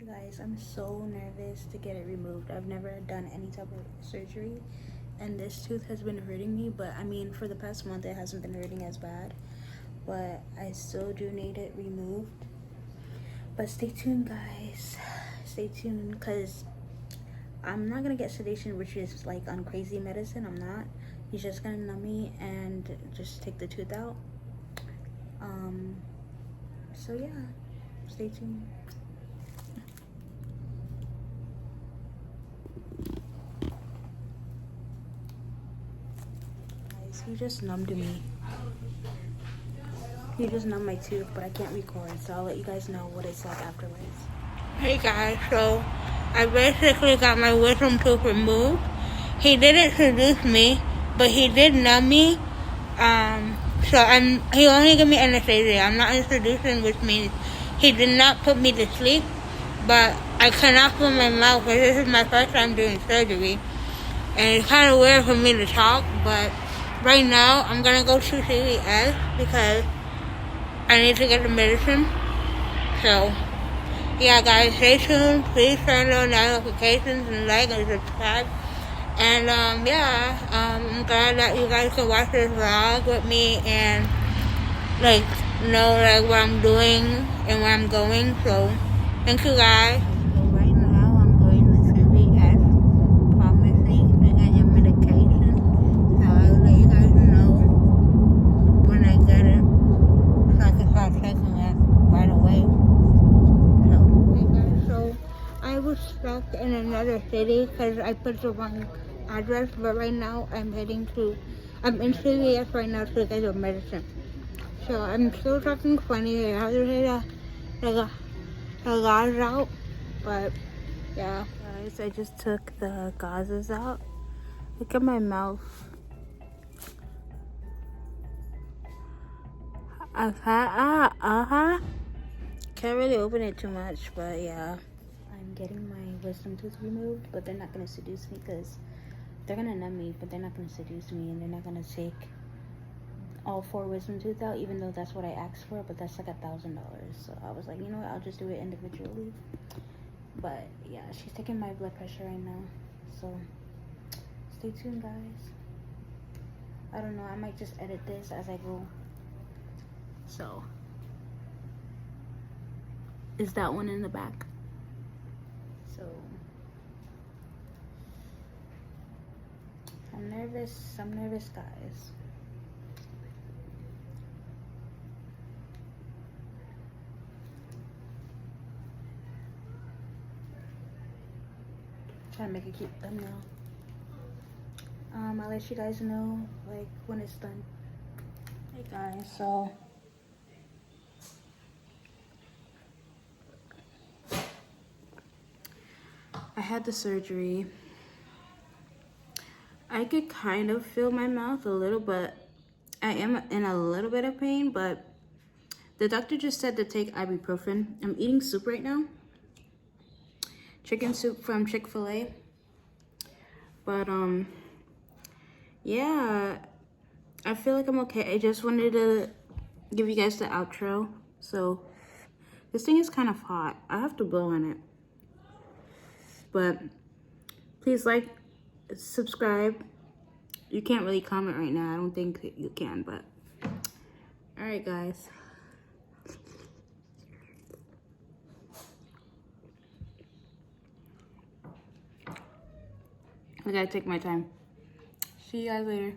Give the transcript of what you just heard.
Guys, I'm so nervous to get it removed. I've never done any type of surgery, and this tooth has been hurting me, but I mean, for the past month, it hasn't been hurting as bad, but I still do need it removed. But stay tuned, guys. Stay tuned, because I'm not gonna get sedation, which is like on crazy medicine. I'm not. He's just gonna numb me and just take the tooth out. So yeah, stay tuned. Guys, he just numbed me. He just numbed my tooth, but I can't record, so I'll let you guys know what it's like afterwards. Hey guys, so I basically got my wisdom tooth removed. He didn't seduce me, but he did numb me. He only gave me anesthesia. I'm not seducing, which means he did not put me to sleep, but I cannot feel my mouth because this is my first time doing surgery. And it's kind of weird for me to talk, but right now I'm going to go to CVS because I need to get the medicine. So, yeah guys, stay tuned. Please turn on notifications and like and subscribe. And I'm glad that you guys can watch this vlog with me and know what I'm doing and where I'm going. So thank you guys. So right now I'm going to CVS pharmacy to get your medication. So I'll let you guys know when I get it so I can start taking it right away. So I was stuck in another city because I put the wrong address, but right now I'm in CVS right now to get your medicine. So I'm still talking funny. I have to take the gauze out, but yeah. Guys, I just took the gauzes out. Look at my mouth. Can't really open it too much, but yeah. I'm getting my wisdom tooth removed, but they're not gonna seduce me because they're gonna numb me, but they're not gonna seduce me, and they're not gonna take all 4 wisdom tooth out, even though that's what I asked for, but that's like $1,000. So I was like, you know what, I'll just do it individually. But yeah, she's taking my blood pressure right now, so stay tuned, guys. I don't know, I might just edit this as I go. So is that one in the back? So I'm nervous, guys. Trying to make a cute thumbnail. I'll let you guys know like when it's done. Hey guys, so I had the surgery. I could kind of feel my mouth a little, but I am in a little bit of pain, but the doctor just said to take ibuprofen. I'm eating soup right now. Chicken soup from Chick-fil-A. But yeah, I feel like I'm okay. I just wanted to give you guys the outro. So this thing is kind of hot. I have to blow on it. But please like, subscribe. You can't really comment right now. I don't think you can, but all right, guys. I gotta take my time. See you guys later.